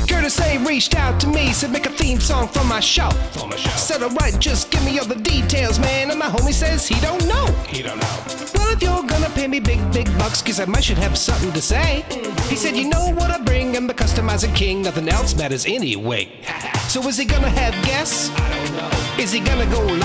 Curtis A reached out to me, said make a theme song for my show. Said alright, just give me all the details, man. And my homie says he don't know. Well, if you're gonna pay me big bucks, cause I might should have something to say. He said, you know what I bring, I'm the customizing king, nothing else matters anyway. So is he gonna have guests? I don't know. Is he gonna go live?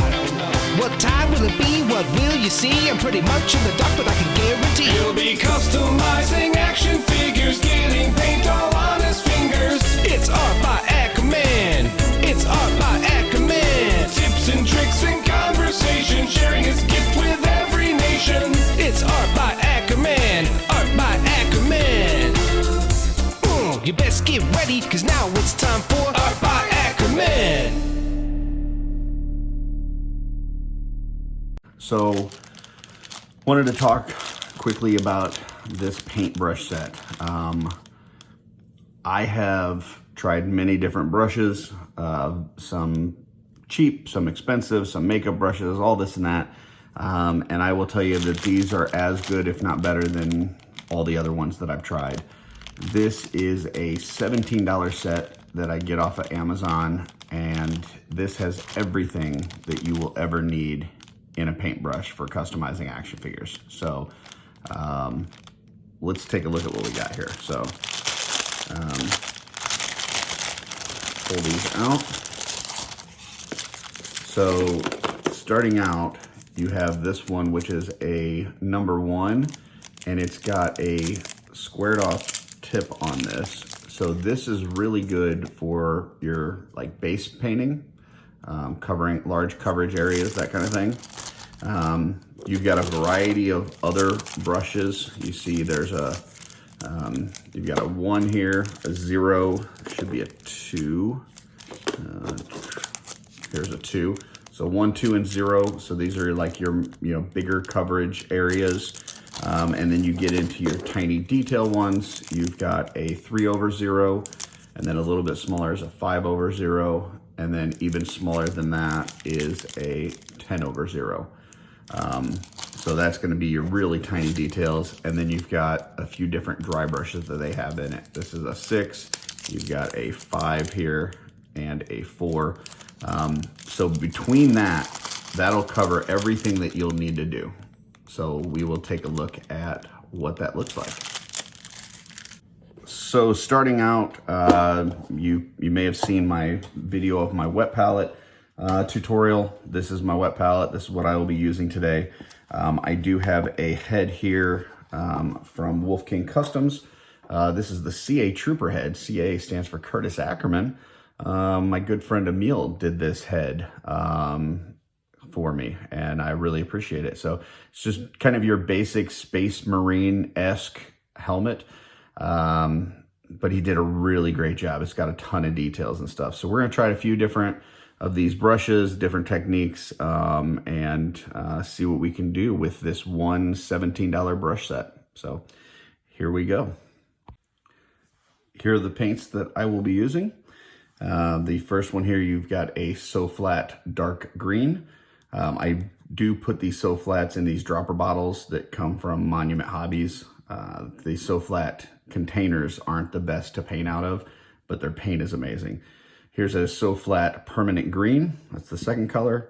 I don't know. What time will it be? What will you see? I'm pretty much in the dark, but I can guarantee he'll be customizing action figures, getting paint all on his fingers. It's art by Akerman. It's art by Akerman. Tips and tricks and conversation, sharing his gift with every nation. It's art by Akerman. Art by Akerman. You best get ready, cause now it's time for Art by Akerman. So, wanted to talk quickly about this paintbrush set. I have tried many different brushes, some cheap, some expensive, some makeup brushes, all this and that. And I will tell you that these are as good, if not better, than all the other ones that I've tried. This is a $17 set that I get off of Amazon, and this has everything that you will ever need in a paintbrush for customizing action figures. So let's take a look at what we got here. So pull these out. So starting out, you have this one, which is a #1, and it's got a squared off tip on this. So this is really good for your like base painting, covering large coverage areas, that kind of thing. You've got a variety of other brushes. You see there's a, you've got a 1 here, a 0, should be a 2. Here's a 2. So 1, 2, and 0. So these are like your, bigger coverage areas. And then you get into your tiny detail ones. You've got a 3/0, and then a little bit smaller is a 5/0, and then even smaller than that is a 10/0. So that's going to be your really tiny details. And then you've got a few different dry brushes that they have in it. This is a 6, you've got a 5 here, and a 4. So between that'll cover everything that you'll need to do. So we will take a look at what that looks like. So starting out, you may have seen my video of my wet palette tutorial. This is my wet palette. This is what I will be using today. I do have a head here from Wolf King Customs. This is the CA Trooper head. CA stands for Curtis Akerman. My good friend Emil did this head for me, and I really appreciate it. So it's just kind of your basic Space Marine-esque helmet, but he did a really great job. It's got a ton of details and stuff. So we're gonna try a few different of these brushes, different techniques, and see what we can do with this one $17 brush set. So here we go. Here are the paints that I will be using. The first one here, you've got a So Flat dark green. I do put these So Flats in these dropper bottles that come from Monument Hobbies. The So Flat containers aren't the best to paint out of, but their paint is amazing. Here's a So Flat permanent green. That's the second color.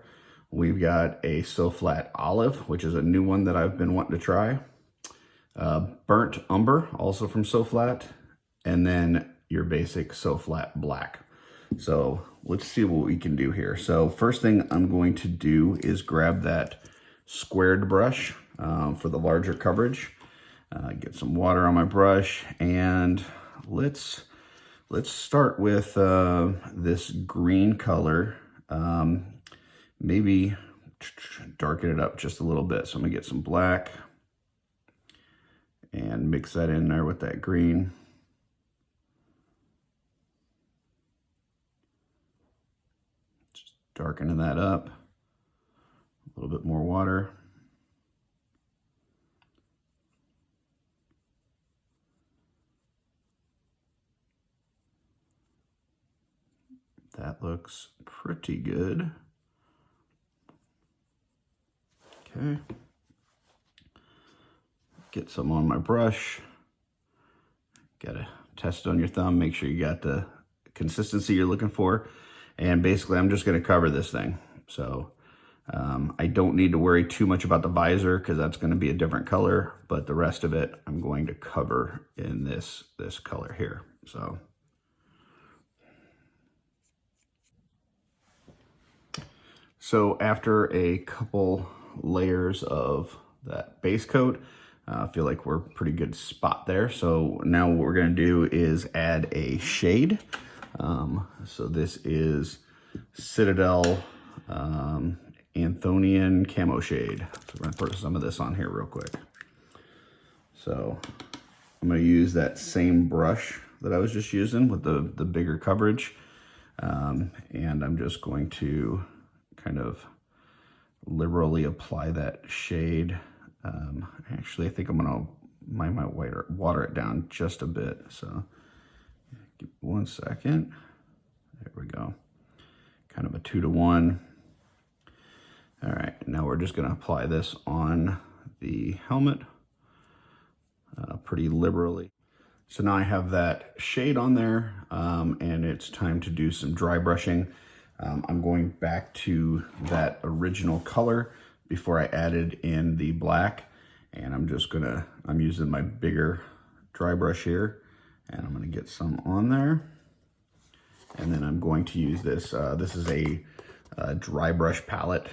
We've got a So Flat olive, which is a new one that I've been wanting to try. Burnt umber, also from So Flat. And then your basic So Flat black. So let's see what we can do here. So first thing I'm going to do is grab that squared brush for the larger coverage. Get some water on my brush, and let's start with this green color. Maybe darken it up just a little bit. So I'm gonna get some black and mix that in there with that green. Darkening that up, a little bit more water. That looks pretty good. Okay. Get some on my brush. Gotta test it on your thumb, make sure you got the consistency you're looking for. And basically I'm just gonna cover this thing. So I don't need to worry too much about the visor because that's gonna be a different color, but the rest of it I'm going to cover in this color here. So after a couple layers of that base coat, I feel like we're a pretty good spot there. So now what we're gonna do is add a shade. So this is Citadel Anthonian Camo Shade. So we're gonna put some of this on here real quick. So I'm gonna use that same brush that I was just using with the bigger coverage. And I'm just going to kind of liberally apply that shade. Actually, I think I'm gonna might water it down just a bit. So give me 1 second. There we go. Kind of a 2 to 1. All right, now we're just gonna apply this on the helmet pretty liberally. So now I have that shade on there, and it's time to do some dry brushing. I'm going back to that original color before I added in the black, and I'm using my bigger dry brush here, and I'm gonna get some on there. And then I'm going to use this. This is a dry brush palette.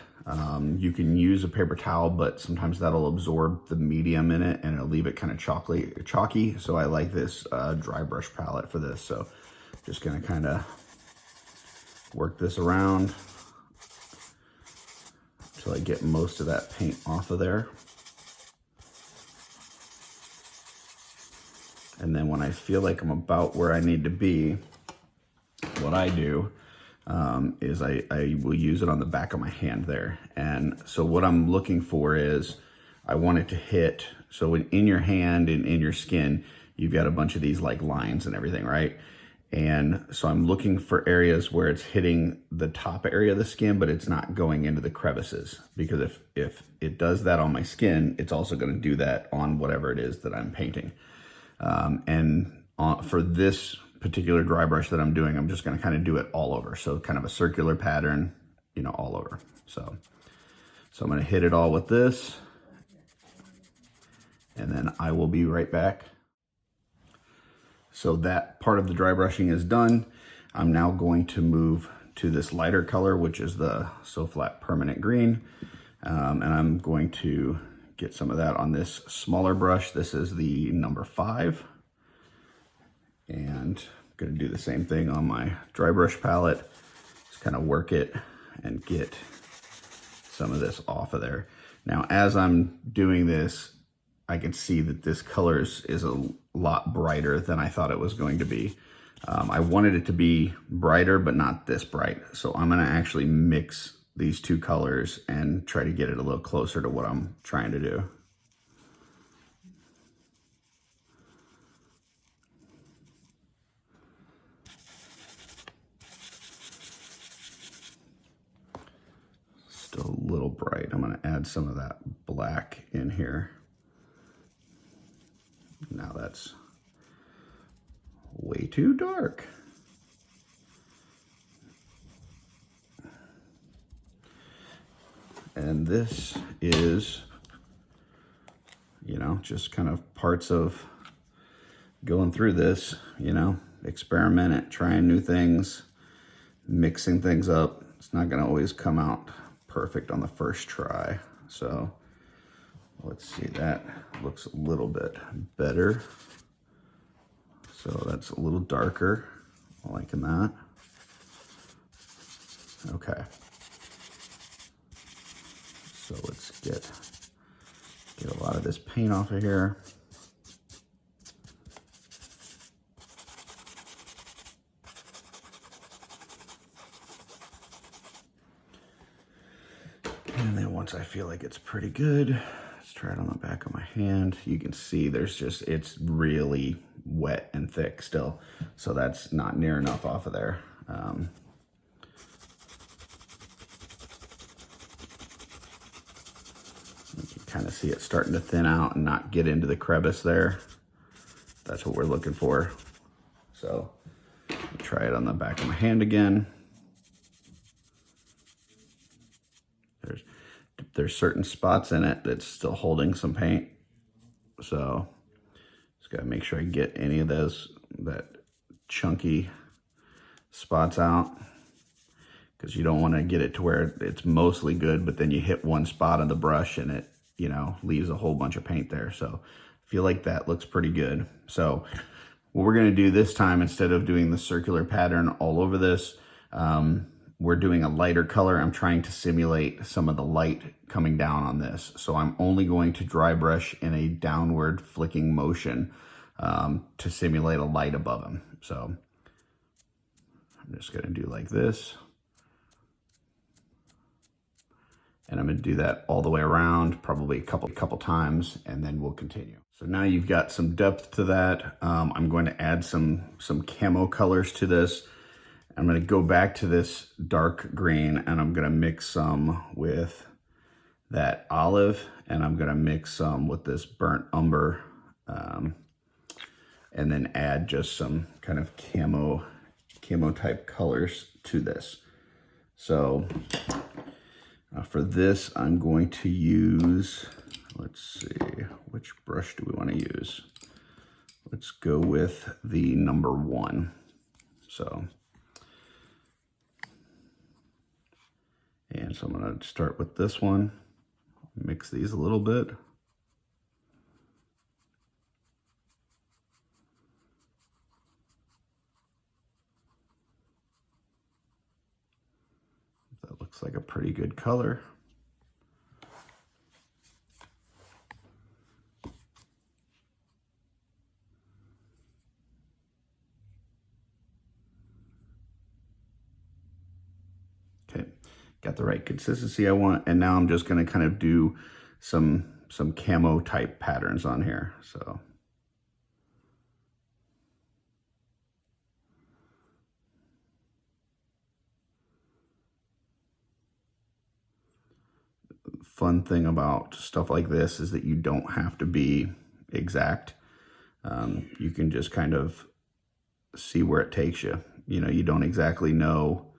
You can use a paper towel, but sometimes that'll absorb the medium in it and it'll leave it kind of chalky. So I like this dry brush palette for this. So just gonna kind of work this around until I get most of that paint off of there. And then when I feel like I'm about where I need to be, what I do is I will use it on the back of my hand there. And so what I'm looking for is I want it to hit, so in your hand and in your skin, you've got a bunch of these like lines and everything, right? And so I'm looking for areas where it's hitting the top area of the skin, but it's not going into the crevices. Because if it does that on my skin, it's also gonna do that on whatever it is that I'm painting. For this particular dry brush that I'm doing, I'm just gonna kind of do it all over. So kind of a circular pattern, you know, all over. So I'm gonna hit it all with this, and then I will be right back. So that part of the dry brushing is done. I'm now going to move to this lighter color, which is the So Flat Permanent Green. And I'm going to get some of that on this smaller brush. This is the number 5. And I'm gonna do the same thing on my dry brush palette. Just kind of work it and get some of this off of there. Now, as I'm doing this, I can see that this color is a lot brighter than I thought it was going to be. I wanted it to be brighter, but not this bright. So I'm gonna actually mix these two colors and try to get it a little closer to what I'm trying to do. Still a little bright. I'm gonna add some of that black in here. Now that's way too dark. And this is, you know, just kind of parts of going through this, you know, experimenting, trying new things, mixing things up. It's not gonna always come out perfect on the first try. So let's see, that looks a little bit better. So that's a little darker, I'm liking that. Okay. So let's get a lot of this paint off of here. And then once I feel like it's pretty good, let's try it on the back of my hand. You can see it's really wet and thick still. So that's not near enough off of there. You can kind of see it starting to thin out and not get into the crevice there. That's what we're looking for. So try it on the back of my hand again. There's certain spots in it that's still holding some paint. So just gotta make sure I get any of that chunky spots out, because you don't want to get it to where it's mostly good, but then you hit one spot on the brush and it, you know, leaves a whole bunch of paint there. So I feel like that looks pretty good. So what we're going to do this time, instead of doing the circular pattern all over this, we're doing a lighter color. I'm trying to simulate some of the light coming down on this. So I'm only going to dry brush in a downward flicking motion to simulate a light above him. So I'm just going to do like this. And I'm going to do that all the way around, probably a couple times, and then we'll continue. So now you've got some depth to that. I'm going to add some camo colors to this. I'm going to go back to this dark green, and I'm going to mix some with that olive, and I'm going to mix some with this burnt umber, and then add just some kind of camo type colors to this. So for this, I'm going to use, let's see, which brush do we want to use? Let's go with the number 1. So, and so I'm going to start with this one, mix these a little bit. That looks like a pretty good color. Okay, got the right consistency I want, and now I'm just going to kind of do some camo type patterns on here. So fun thing about stuff like this is that you don't have to be exact. You can just kind of see where it takes you. You know, you don't exactly know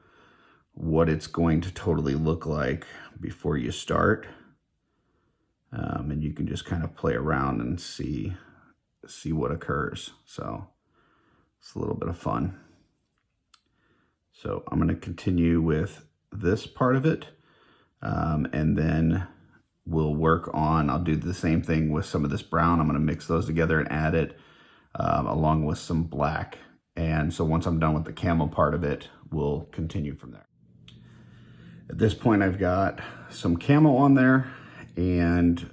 what it's going to totally look like before you start. And you can just kind of play around and see what occurs. So it's a little bit of fun. So I'm going to continue with this part of it. And then we'll work on, I'll do the same thing with some of this brown. I'm going to mix those together and add it along with some black. And so once I'm done with the camo part of it, we'll continue from there. At this point, I've got some camo on there. And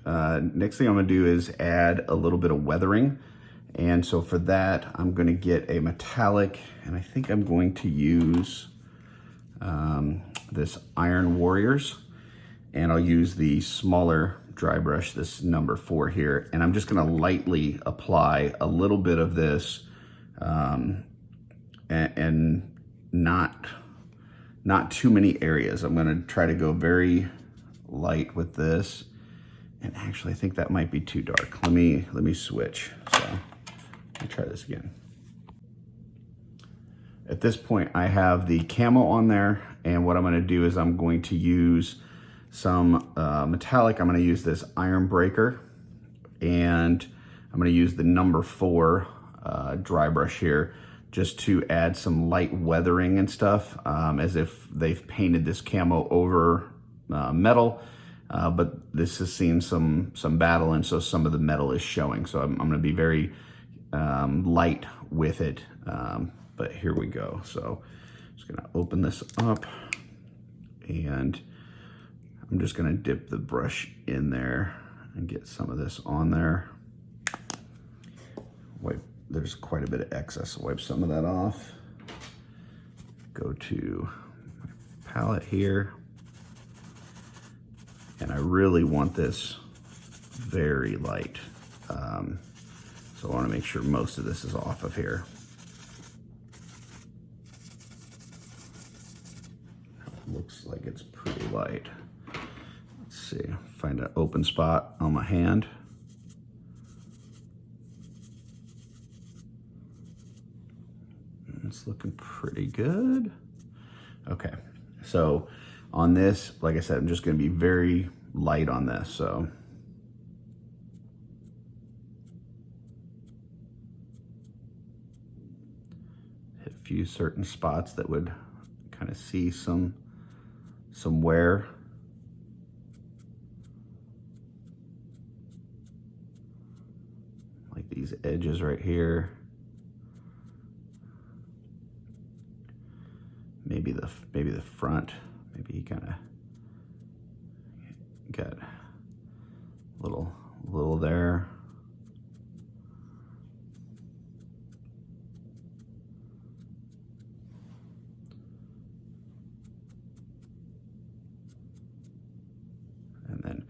next thing I'm going to do is add a little bit of weathering. And so for that, I'm going to get a metallic, and I think I'm going to use this Iron Warriors. And I'll use the smaller dry brush, this number 4 here, and I'm just going to lightly apply a little bit of this, and not too many areas. I'm going to try to go very light with this, and actually I think that might be too dark. Let me switch. So let me try this again. At this point, I have the camo on there, and what I'm going to do is I'm going to use some metallic. I'm going to use this Iron Breaker, and I'm going to use the number 4 dry brush here just to add some light weathering and stuff, as if they've painted this camo over metal, but this has seen some battle, and so some of the metal is showing. So I'm going to be very light with it, but here we go. So I'm just going to open this up, and I'm just going to dip the brush in there and get some of this on there. There's quite a bit of excess. Wipe some of that off. Go to my palette here. And I really want this very light. So I want to make sure most of this is off of here. Looks like it's pretty light. Let's see, find an open spot on my hand. It's looking pretty good. Okay, so on this, like I said, I'm just going to be very light on this. So hit a few certain spots that would kind of see some wear. Like these edges right here. Maybe the front. Maybe he kind of got a little there. And then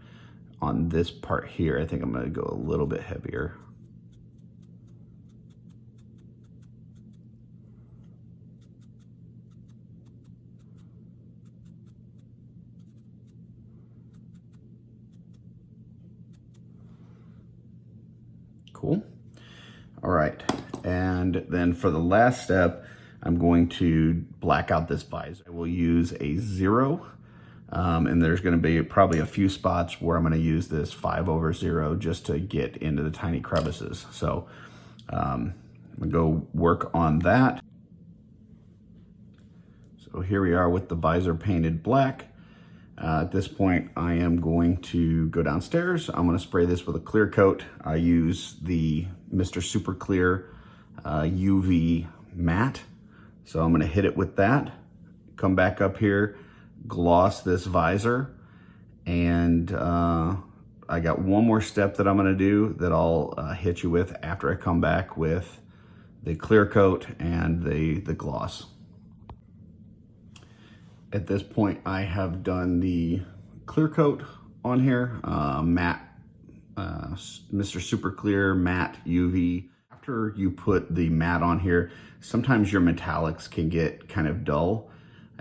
on this part here, I think I'm going to go a little bit heavier. Cool. All right, and then for the last step, I'm going to black out this visor. I will use a 0, and there's going to be probably a few spots where I'm going to use this 5/0 just to get into the tiny crevices. So I'm going to go work on that. So here we are with the visor painted black. At this point, I am going to go downstairs. I'm going to spray this with a clear coat. I use the Mr. Super Clear UV matte. So I'm going to hit it with that. Come back up here, gloss this visor, and I got one more step that I'm going to do that I'll hit you with after I come back with the clear coat and the gloss. At this point, I have done the clear coat on here, matte, Mr. Super Clear Matte UV. After you put the matte on here, sometimes your metallics can get kind of dull,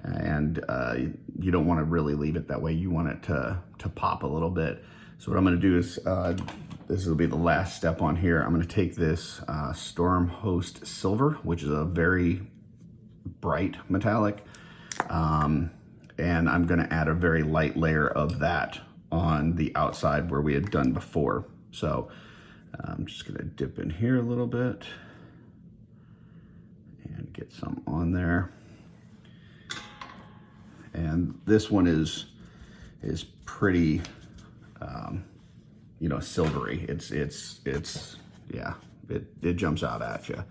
and you don't want to really leave it that way. You want it to pop a little bit. So what I'm going to do is, this will be the last step on here. I'm going to take this Storm Host Silver, which is a very bright metallic, and I'm going to add a very light layer of that on the outside where we had done before. So I'm just going to dip in here a little bit and get some on there. And this one is pretty, you know, silvery. Yeah, it jumps out at you.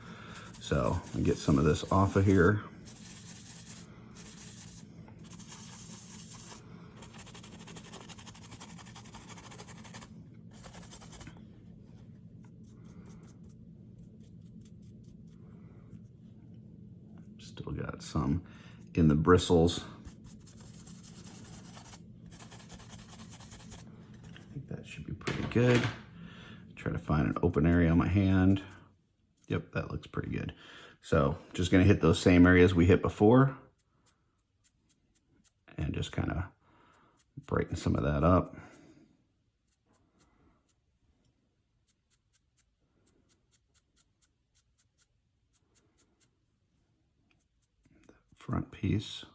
So I'll get some of this off of here. Still got some in the bristles. I think that should be pretty good. Try to find an open area on my hand. Yep, that looks pretty good. So just gonna hit those same areas we hit before and just kind of brighten some of that up. Front piece.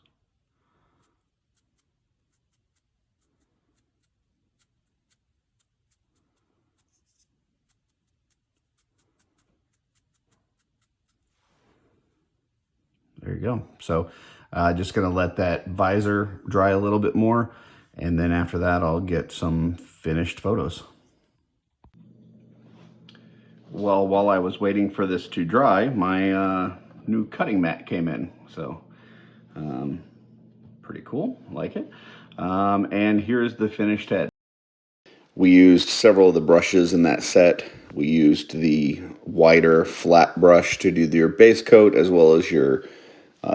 There you go. So just gonna let that visor dry a little bit more, and then after that I'll get some finished photos. Well, while I was waiting for this to dry, my new cutting mat came in. So pretty cool, like it. And here's the finished head. We used several of the brushes in that set. We used the wider flat brush to do your base coat as well as your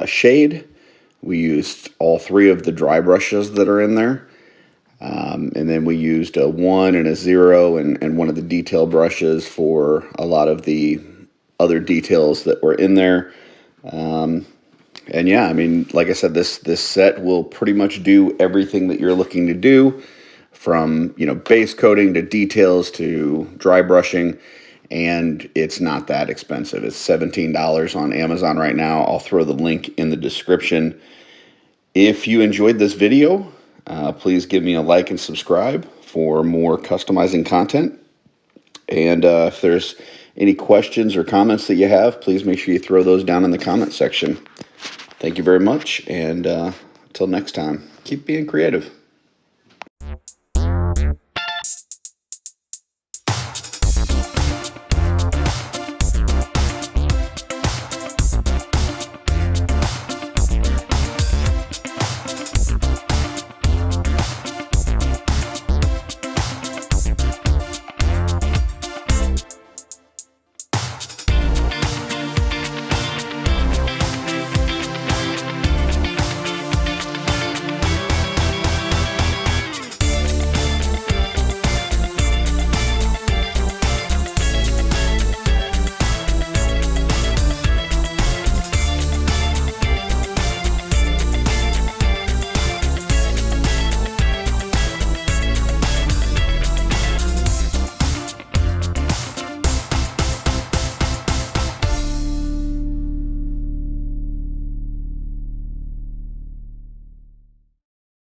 shade. We used all 3 of the dry brushes that are in there. And then we used a 1 and a 0 and one of the detail brushes for a lot of the other details that were in there. And yeah, I mean, like I said, this set will pretty much do everything that you're looking to do, from, you know, base coating to details to dry brushing. and it's not that expensive. It's $17 on Amazon right now. I'll throw the link in the description. If you enjoyed this video, please give me a like and subscribe for more customizing content. And if there's any questions or comments that you have, please make sure you throw those down in the comment section. Thank you very much, and until next time, keep being creative.